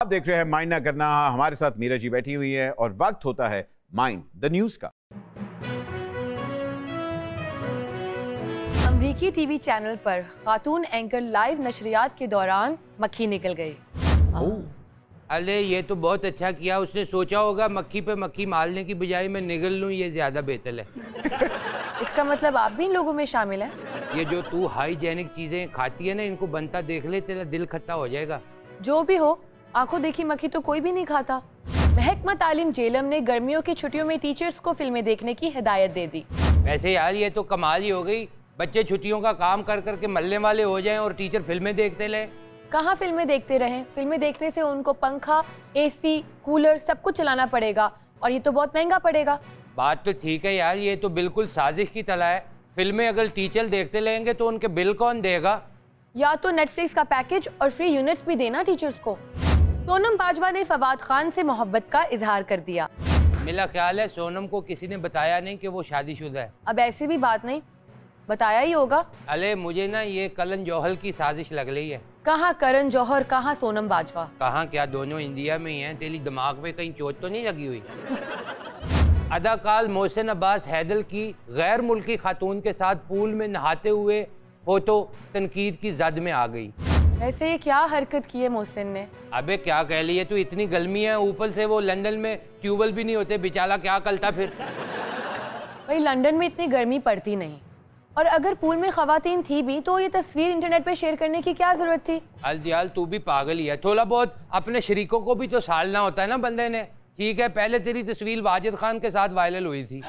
आप देख रहे हैं माइंड ना करना। हमारे साथ मीरा जी बैठी हुई है और वक्त होता है माइंड द न्यूज का। अमरीकी टीवी चैनल पर खातून एंकर लाइव नशरियात के दौरान मक्खी निकल गई। अरे ये तो बहुत अच्छा किया उसने। सोचा होगा मक्खी पे मक्खी मारने की बजाय मैं निगल लूं, ये ज्यादा बेहतर है। इसका मतलब आप भी इन लोगों में शामिल हैं? ये जो तू हाइजेनिक चीजें खाती है ना, इनको बनता देख ले तेरा दिल खट्टा हो जाएगा। जो भी हो, आंखों देखी मक्खी तो कोई भी नहीं खाता। महकमा तालीम जेलम ने गर्मियों की छुट्टियों में टीचर्स को फिल्में देखने की हिदायत दे दी। वैसे यार ये तो कमाल ही हो गई। बच्चे छुट्टियों का काम कर करके मलने वाले हो जाएं और टीचर फिल्में देखते रहे। कहाँ फिल्में देखते रहें? फिल्में देखने से उनको पंखा, एसी, कूलर सब कुछ चलाना पड़ेगा और ये तो बहुत महंगा पड़ेगा। बात तो ठीक है यार, ये तो बिल्कुल साजिश की तरह है। फिल्में अगर टीचर देखते रहेंगे तो उनके बिल कौन देगा? या तो नेटफ्लिक्स का पैकेज और फ्री यूनिट्स भी देना टीचर्स को। सोनम बाजवा ने फवाद खान से मोहब्बत का इजहार कर दिया। मेरा ख्याल है सोनम को किसी ने बताया नहीं कि वो शादीशुदा है। अब ऐसी भी बात नहीं, बताया ही होगा। अरे मुझे ना ये करण जौहर की साजिश लग रही है। कहाँ करण जौहर, कहाँ सोनम बाजवा? कहाँ क्या, दोनों इंडिया में ही हैं। तेरी दिमाग में कहीं चोट तो नहीं लगी हुई? अदाकार मोहसिन अब्बास हैदर की गैर मुल्की खातून के साथ पूल में नहाते हुए फोटो तनकीद की जद में आ गई। वैसे ये क्या हरकत की है मोहसिन ने? अबे क्या कह ली है तू, इतनी गर्मी है, ऊपर से वो लंदन में ट्यूबवेल भी नहीं होते, बेचारा क्या करता फिर। भाई लंदन में इतनी गर्मी पड़ती नहीं, और अगर पूल में खवातीन थी भी तो ये तस्वीर इंटरनेट पे शेयर करने की क्या जरूरत थी? अलदियाल तू भी पागल ही है। थोड़ा बहुत अपने शरीकों को भी तो सालना होता है ना बंदे ने। ठीक है, पहले तेरी तस्वीर वाजिद खान के साथ वायरल हुई थी।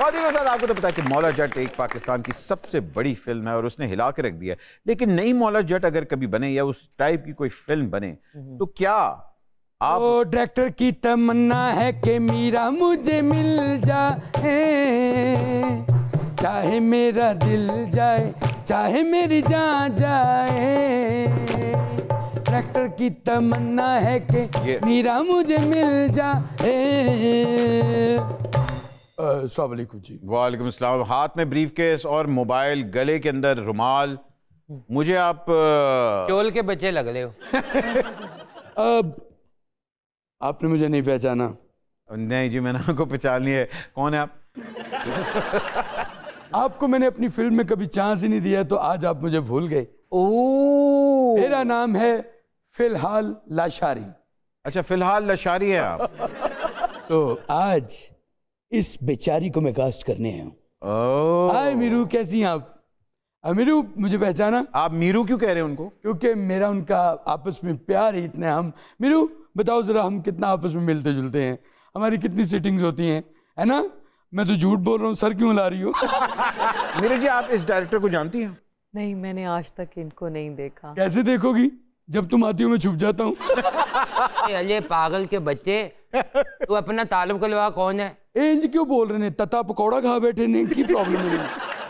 आपको तो पता है कि मौला जट एक पाकिस्तान की सबसे बड़ी फिल्म है और उसने हिला के रख दिया है। लेकिन नई मौला जट अगर कभी बने या उस टाइप की कोई फिल्म बने तो क्या आप... ओ डायरेक्टर की तमन्ना है कि मीरा मुझे मिल जाए, चाहे मेरा दिल जाए चाहे मेरी जान जाए। डायरेक्टर की तमन्ना है कि मीरा मुझे मिल जाए। अस्सलाम वालेकुम जी। वालेकुम अस्सलाम। हाथ में ब्रीफकेस और मोबाइल, गले के अंदर रुमाल। मुझे आप चोल के बच्चे लग रहे हो। अब आपने मुझे नहीं पहचाना? नहीं जी, मैंने आपको पहचान लिया है। कौन है आप? आपको मैंने अपनी फिल्म में कभी चांस ही नहीं दिया तो आज आप मुझे भूल गए। ओह, मेरा नाम है फिलहाल लाशारी। अच्छा, फिलहाल लाशारी है आप। तो आज इस बेचारी को मैं कास्ट करने आया हूँ। ओह, हाय मीरू, कैसी हैं आप? मीरू, मुझे पहचाना? आप मीरू क्यों कह रहे हैं उनको? क्योंकि मेरा उनका आपस में प्यार है इतने। हम मीरू बताओ जरा, हम कितना आपस में मिलते जुलते हैं, हमारी कितनी सिटिंग्स होती हैं, है ना? मैं तो झूठ बोल रहा हूँ, सर क्यों ला रही हो? मीरू जी, आप इस डायरेक्टर को जानती हैं? नहीं, मैंने आज तक इनको नहीं देखा। कैसे देखोगी, जब तुम आती हो मैं छुप जाता हूँ। अरे पागल के बच्चे, तू अपना ताल्लुक करवा। कौन है? इंज क्यों बोल रहे हैं? तता पकौड़ा खा बैठे ने, की प्रॉब्लम है?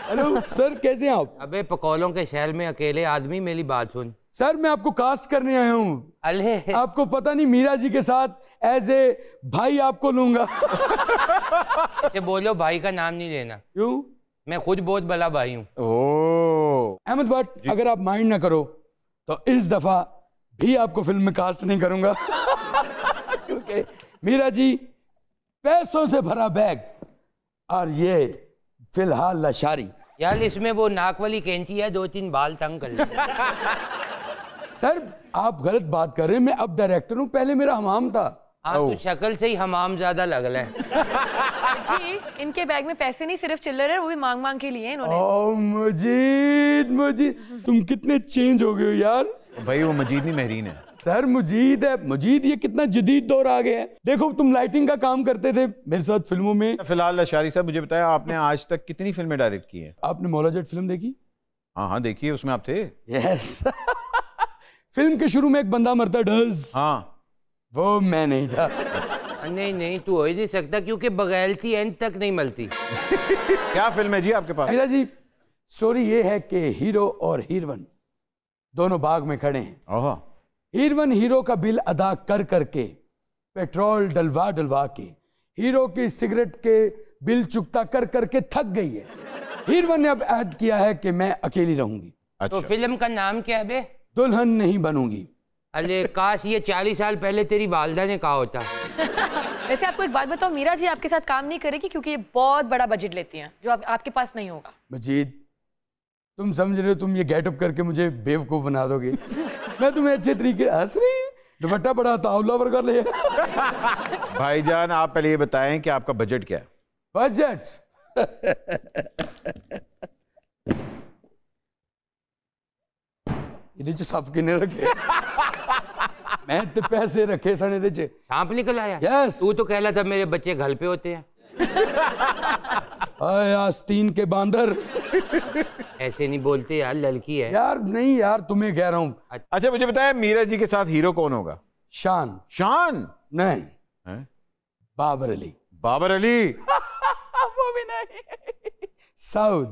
हेलो सर, कैसे हैं आप? अबे पकौलों के शहर में अकेले आदमी, मेरी बात सुन। सर मैं आपको कास्ट करने आया हूँ। अले आपको पता नहीं, मीरा जी के साथ एज ए भाई आपको लूंगा। ऐसे बोलो, भाई का नाम नहीं लेना। क्यों? मैं खुद बहुत बड़ा भाई हूँ। ओह, अहमद भट्ट, अगर आप माइंड ना करो तो इस दफा भी आपको फिल्म में कास्ट नहीं करूंगा। क्योंकि मीरा जी पैसों से भरा बैग और ये फिलहाल लाशारी। यार इसमें वो नाक वाली कैंची है, 2-3 बाल तंग कर ले। सर आप गलत बात कर रहे हैं, मैं अब डायरेक्टर हूँ, पहले मेरा हमाम था। हाँ तो शक्ल से ही हमाम ज्यादा लग रहा है। जी, इनके बैग में पैसे नहीं, सिर्फ चिल्लर है, वो भी मांग मांग के लिए हैं इन्होंने। ओ मुजीद, तुम कितने चेंज हो गए हो यार। भाई वो मजीद नहीं, महरीन है। सर मुजीद है, मुजीद, ये कितना जदीद दौर आ गया है। देखो तुम लाइटिंग का काम करते थे मेरे साथ फिल्मों में। फिलहाल लाशारी साहब, मुझे बताया आपने आज तक कितनी फिल्में डायरेक्ट की हैं? आपने मौला जट फिल्म देखी? हाँ हाँ देखिए, उसमें आप थे। यस। फिल्म के शुरू में एक बंदा मरता डज। हाँ, वो मैं नहीं था। नहीं तू हो ही नहीं सकता, क्योंकि बगैरती एंड तक नहीं मिलती। क्या फिल्म है जी आपके पास? मीरा जी, स्टोरी ये है कि हीरो और हीरोइन दोनों बाग में खड़े हैं। ओह, हीरोइन हीरो का बिल अदा कर करके, पेट्रोल डलवा के हीरो की सिगरेट के बिल चुकता कर करके थक गई है। हीरोइन ने अब ऐड किया है कि मैं अकेली रहूंगी। अच्छा। तो फिल्म का नाम क्या है बे? दुल्हन नहीं बनूंगी। अरे काश ये 40 साल पहले तेरी वालदा ने कहा होता। वैसे आपको एक बात बताओ, मीरा जी आपके साथ काम नहीं करेगी क्योंकि ये बहुत बड़ा बजट लेती हैं जो आपके पास नहीं होगा। मजीद, तुम समझ रहे हो तुम ये गेटअप करके मुझे बेवकूफ बना दोगे? मैं तुम्हें अच्छे तरीके हंस रही, दुपट्टा बड़ा तावला वर्गा ले। भाईजान आप पहले ये बताएं कि आपका बजट क्या है? बजट ये सब किने रखे मैं तो पैसे रखे सने दे चे। सांप निकल आया? यस। तू तो कहला था मेरे बच्चे घर पे होते हैं। आस्तीन के बांदर। ऐसे नहीं बोलते यार, लड़की है यार नहीं यार, तुम्हें कह रहा हूँ। अच्छा मुझे बताया मीरा जी के साथ हीरो कौन होगा? शान। शान? नहीं हैं? बाबर अली। बाबर अली? वो भी नहीं। साउथ।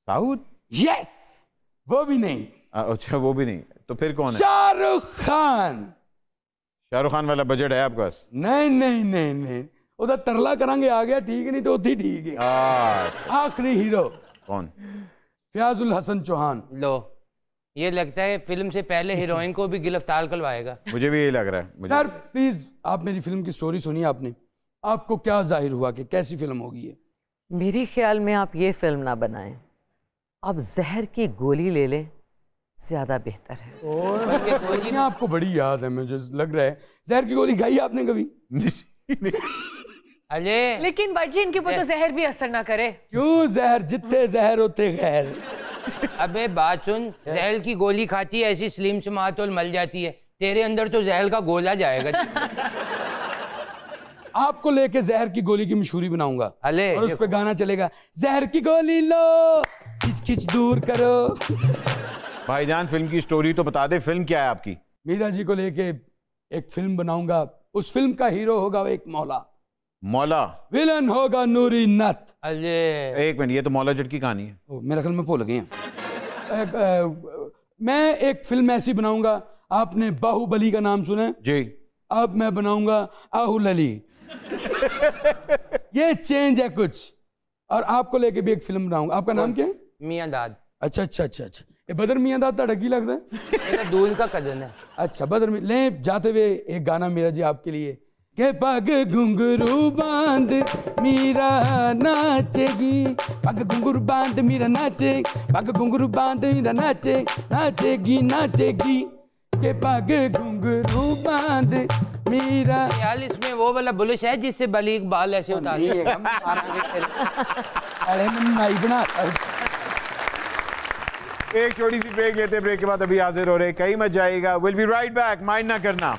साउथ? यस, वो भी नहीं। अच्छा वो भी नहीं, तो फिर कौन है? शाहरुख खान। शाहरुख खान वाला बजट है आपके पास? नहीं नहीं नहीं नहीं, उधर तरला करांगे आ गया ठीक है, नहीं तो उधी ठीक है। अच्छा। आखिरी हीरो कौन? फयाजुल हसन चौहान। लो, ये लगता है फिल्म से पहले हीरोइन को भी गिरफ्तार करवाएगा। मुझे भी यही लग रहा है। मुझे सर प्लीज आप मेरी फिल्म की स्टोरी सुनिए। आपने, आपको क्या जाहिर हुआ कि कैसी फिल्म होगी ये? मेरे ख्याल में आप ये फिल्म ना बनाएं, आप जहर की गोली ले लें, ज्यादा बेहतर है। और आपको बड़ी याद है, मुझे लग रहा है जहर की गोली खाई आपने कभी? अरे लेकिन बर्जी इनके ऊपर तो जहर भी असर ना करे। क्यों? जहर जितने जहर होते गैर। अबे बात सुन, जहर की गोली खाती है ऐसी स्लिम समात और मल जाती है, तेरे अंदर तो जहर का गोला जाएगा। आपको लेके जहर की गोली की मशहूरी बनाऊंगा अले और उस पे गाना चलेगा, जहर की गोली लो खिच खिच दूर करो। भाईजान फिल्म की स्टोरी तो बता दे, फिल्म क्या है आपकी? मीरा जी को लेके एक फिल्म बनाऊंगा, उस फिल्म का हीरो होगा एक मौला, मौला? विलन होगा नूरी नत। अरे एक मिनट, ये तो मौला जट की कहानी है। मेरा ख्याल में भूल गए हैं। मैं एक फिल्म ऐसी बनाऊंगा, आपने बाहुबली का नाम सुना है जी? अब मैं बनाऊंगा आहुल अली। ये चेंज है कुछ। और आपको लेके भी एक फिल्म बनाऊंगा, आपका नाम क्या है? मियां दाद। अच्छा अच्छा अच्छा अच्छा, ये बदर मियां दाद तड़की लगता है। मेरा दूर का कजन है। अच्छा बदर में ले जाते हुए एक गाना मेरा जी आपके लिए, के पग घुंघरू बांध मीरा नाचेगी, पग घुंघरू बांध मीरा नाचे, पग घुंघरू बांध मीरा नाचे, नाचेगी नाचेगी, के पग घुंघरू बांध मीरा। यार इसमें वो वाला बुलिश है जिससे बलीग बाल ऐसे उतार अरे नाई बना। एक छोटी सी ब्रेक लेते हैं, ब्रेक के बाद अभी हाजिर हो रहे हैं, कहीं मत जाइएगा। Will be right back, mind ना करना।